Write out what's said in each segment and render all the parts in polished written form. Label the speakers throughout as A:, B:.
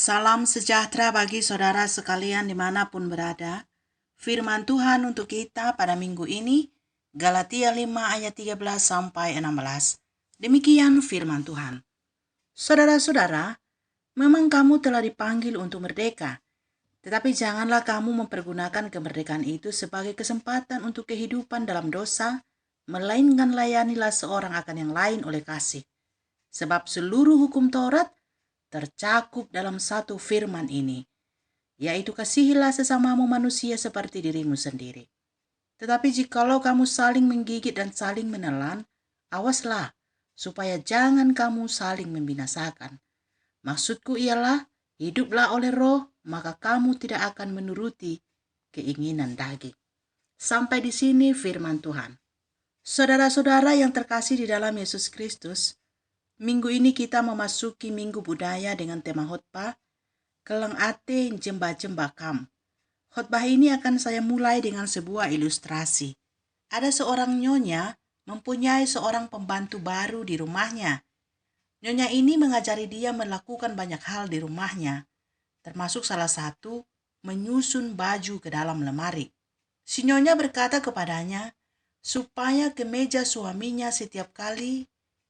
A: Salam sejahtera bagi saudara sekalian dimanapun berada. Firman Tuhan untuk kita pada minggu ini, Galatia 5 ayat 13 sampai 16. Demikian firman Tuhan. Saudara-saudara, memang kamu telah dipanggil untuk merdeka, tetapi janganlah kamu mempergunakan kemerdekaan itu sebagai kesempatan untuk kehidupan dalam dosa, melainkan layanilah seorang akan yang lain oleh kasih. Sebab seluruh hukum Taurat tercakup dalam satu firman ini, yaitu kasihilah sesamamu manusia seperti dirimu sendiri. Tetapi jikalau kamu saling menggigit dan saling menelan, awaslah supaya jangan kamu saling membinasakan. Maksudku ialah, hiduplah oleh roh, maka kamu tidak akan menuruti keinginan daging. Sampai di sini firman Tuhan. Saudara-saudara yang terkasih di dalam Yesus Kristus, minggu ini kita memasuki Minggu Budaya dengan tema khotbah Kelang Ate Jemba-Jemba Kam. Khotbah ini akan saya mulai dengan sebuah ilustrasi. Ada seorang nyonya mempunyai seorang pembantu baru di rumahnya. Nyonya ini mengajari dia melakukan banyak hal di rumahnya, termasuk salah satu menyusun baju ke dalam lemari. Si nyonya berkata kepadanya supaya kemeja suaminya setiap kali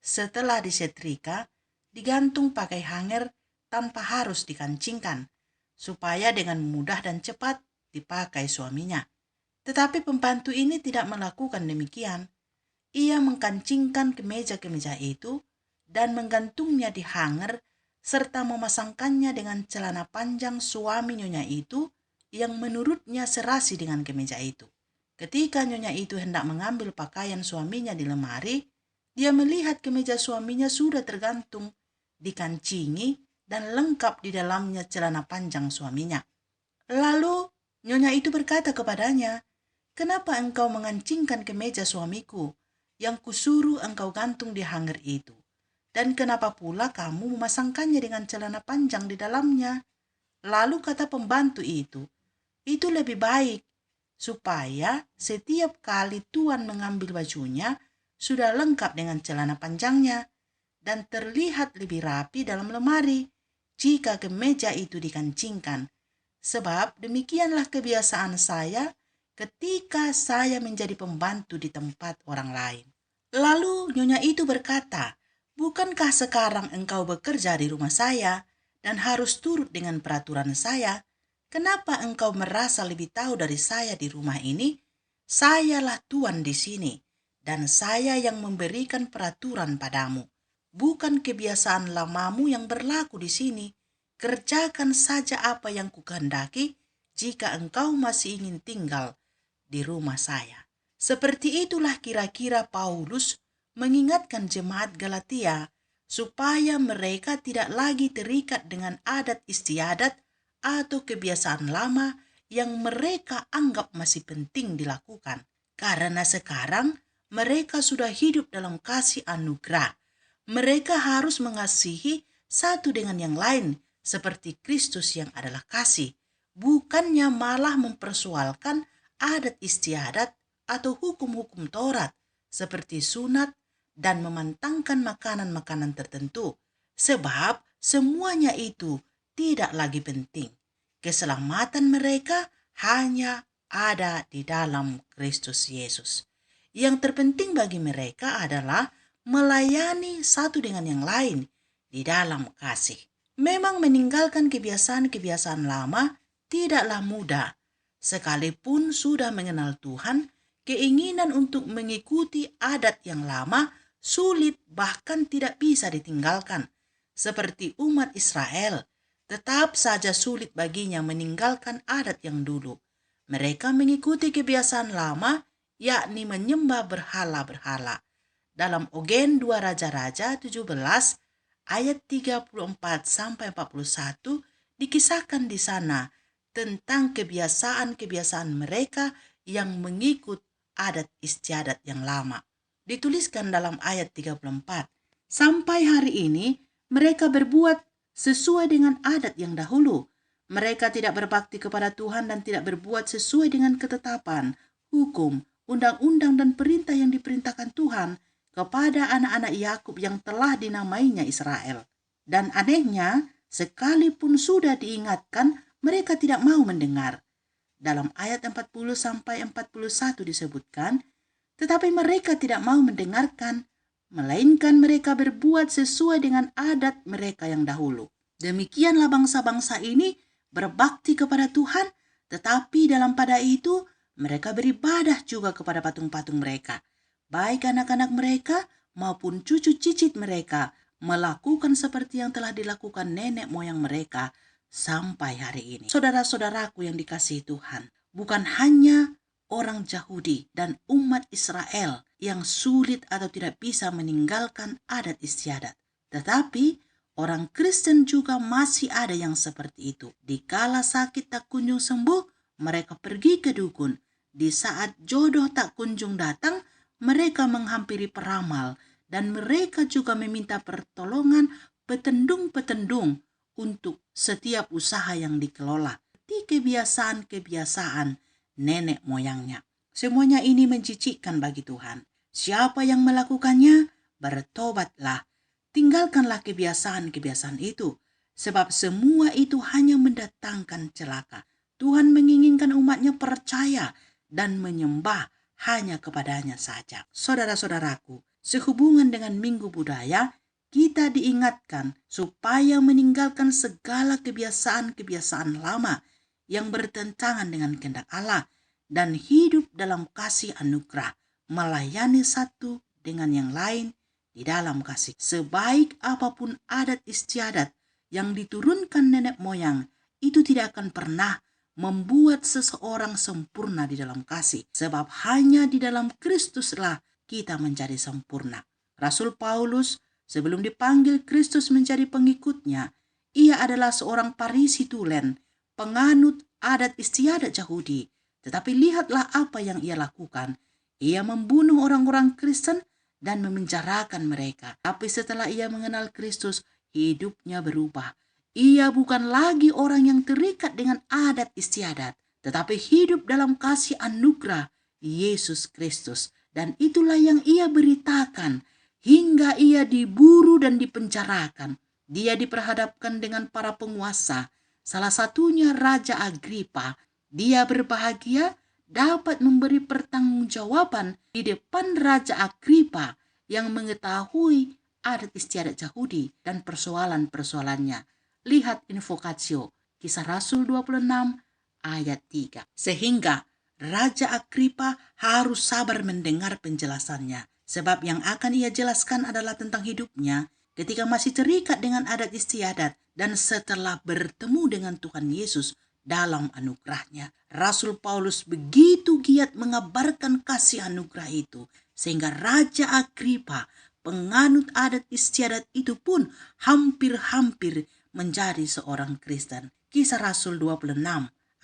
A: setelah disetrika digantung pakai hanger tanpa harus dikancingkan, supaya dengan mudah dan cepat dipakai suaminya. Tetapi pembantu ini tidak melakukan demikian. Ia mengkancingkan kemeja-kemeja itu dan menggantungnya di hanger serta memasangkannya dengan celana panjang suami nyonya itu yang menurutnya serasi dengan kemeja itu. Ketika nyonya itu hendak mengambil pakaian suaminya di lemari, dia melihat kemeja suaminya sudah tergantung, dikancingi, dan lengkap di dalamnya celana panjang suaminya. Lalu nyonya itu berkata kepadanya, "Kenapa engkau mengancingkan kemeja suamiku yang kusuruh engkau gantung di hanger itu? Dan kenapa pula kamu memasangkannya dengan celana panjang di dalamnya?" Lalu kata pembantu itu lebih baik supaya setiap kali tuan mengambil bajunya sudah lengkap dengan celana panjangnya dan terlihat lebih rapi dalam lemari jika kemeja itu dikancingkan. Sebab demikianlah kebiasaan saya ketika saya menjadi pembantu di tempat orang lain. Lalu nyonya itu berkata, "Bukankah sekarang engkau bekerja di rumah saya dan harus turut dengan peraturan saya? Kenapa engkau merasa lebih tahu dari saya di rumah ini? Sayalah tuan di sini, dan saya yang memberikan peraturan padamu. Bukan kebiasaan lamamu yang berlaku di sini. Kerjakan saja apa yang kukehendaki jika engkau masih ingin tinggal di rumah saya." Seperti itulah kira-kira Paulus mengingatkan jemaat Galatia supaya mereka tidak lagi terikat dengan adat istiadat atau kebiasaan lama yang mereka anggap masih penting dilakukan. Karena sekarang mereka sudah hidup dalam kasih anugerah. Mereka harus mengasihi satu dengan yang lain seperti Kristus yang adalah kasih. Bukannya malah mempersoalkan adat istiadat atau hukum-hukum Taurat seperti sunat dan memantangkan makanan-makanan tertentu. Sebab semuanya itu tidak lagi penting. Keselamatan mereka hanya ada di dalam Kristus Yesus. Yang terpenting bagi mereka adalah melayani satu dengan yang lain di dalam kasih. Memang meninggalkan kebiasaan-kebiasaan lama tidaklah mudah. Sekalipun sudah mengenal Tuhan, keinginan untuk mengikuti adat yang lama sulit bahkan tidak bisa ditinggalkan. Seperti umat Israel, tetap saja sulit baginya meninggalkan adat yang dulu. Mereka mengikuti kebiasaan lama, yakni menyembah berhala-berhala. Dalam Ogen 2 Raja-Raja 17 ayat 34-41 dikisahkan di sana tentang kebiasaan-kebiasaan mereka yang mengikut adat istiadat yang lama. Dituliskan dalam ayat 34, "Sampai hari ini mereka berbuat sesuai dengan adat yang dahulu. Mereka tidak berbakti kepada Tuhan dan tidak berbuat sesuai dengan ketetapan, hukum, undang-undang dan perintah yang diperintahkan Tuhan kepada anak-anak Yakub yang telah dinamainya Israel. Dan anehnya, sekalipun sudah diingatkan, mereka tidak mau mendengar. Dalam ayat 40-41 disebutkan, tetapi mereka tidak mau mendengarkan, melainkan mereka berbuat sesuai dengan adat mereka yang dahulu. Demikianlah bangsa-bangsa ini berbakti kepada Tuhan, tetapi dalam pada itu mereka beribadah juga kepada patung-patung mereka. Baik anak-anak mereka maupun cucu cicit mereka melakukan seperti yang telah dilakukan nenek moyang mereka sampai hari ini. Saudara-saudaraku yang dikasihi Tuhan, bukan hanya orang Yahudi dan umat Israel yang sulit atau tidak bisa meninggalkan adat istiadat, tetapi orang Kristen juga masih ada yang seperti itu. Dikala sakit tak kunjung sembuh, mereka pergi ke dukun. Di saat jodoh tak kunjung datang, mereka menghampiri peramal, dan mereka juga meminta pertolongan petendung-petendung untuk setiap usaha yang dikelola. Di kebiasaan-kebiasaan nenek moyangnya. Semuanya ini menjijikkan bagi Tuhan. Siapa yang melakukannya, bertobatlah. Tinggalkanlah kebiasaan-kebiasaan itu, sebab semua itu hanya mendatangkan celaka. Tuhan menginginkan umatnya percaya dan menyembah hanya kepadanya saja. Saudara-saudaraku, sehubungan dengan Minggu Budaya, kita diingatkan supaya meninggalkan segala kebiasaan-kebiasaan lama yang bertentangan dengan kehendak Allah dan hidup dalam kasih anugerah, melayani satu dengan yang lain di dalam kasih. Sebaik apapun adat istiadat yang diturunkan nenek moyang, itu tidak akan pernah membuat seseorang sempurna di dalam kasih. Sebab hanya di dalam Kristuslah kita menjadi sempurna. Rasul Paulus sebelum dipanggil Kristus menjadi pengikutnya, ia adalah seorang Farisi tulen, penganut adat istiadat Yahudi. Tetapi lihatlah apa yang ia lakukan. Ia membunuh orang-orang Kristen dan memenjarakan mereka. Tapi setelah ia mengenal Kristus, hidupnya berubah. Ia bukan lagi orang yang terikat dengan adat istiadat, tetapi hidup dalam kasih anugerah Yesus Kristus. Dan itulah yang ia beritakan hingga ia diburu dan dipenjarakan. Dia diperhadapkan dengan para penguasa, salah satunya Raja Agripa. Dia berbahagia dapat memberi pertanggungjawaban di depan Raja Agripa yang mengetahui adat istiadat Yahudi dan persoalan-persoalannya. Lihat invokasio Kisah Rasul 26 ayat 3. Sehingga Raja Agripa harus sabar mendengar penjelasannya. Sebab yang akan ia jelaskan adalah tentang hidupnya ketika masih terikat dengan adat istiadat dan setelah bertemu dengan Tuhan Yesus dalam anugerahnya. Rasul Paulus begitu giat mengabarkan kasih anugerah itu, sehingga Raja Agripa, penganut adat istiadat itu pun hampir-hampir menjadi seorang Kristen. Kisah Rasul 26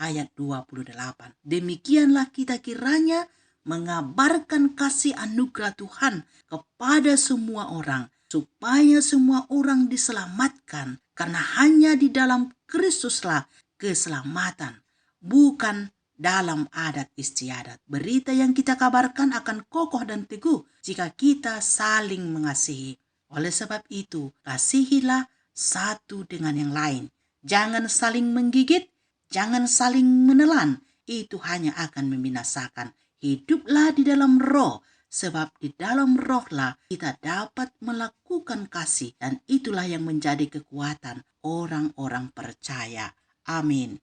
A: ayat 28. Demikianlah kita kiranya mengabarkan kasih anugerah Tuhan kepada semua orang, supaya semua orang diselamatkan, karena hanya di dalam Kristuslah keselamatan, bukan dalam adat istiadat. Berita yang kita kabarkan akan kokoh dan teguh jika kita saling mengasihi. Oleh sebab itu, kasihilah satu dengan yang lain. Jangan saling menggigit, jangan saling menelan. Itu hanya akan membinasakan. Hiduplah di dalam roh, sebab di dalam rohlah kita dapat melakukan kasih, dan itulah yang menjadi kekuatan orang-orang percaya. Amin.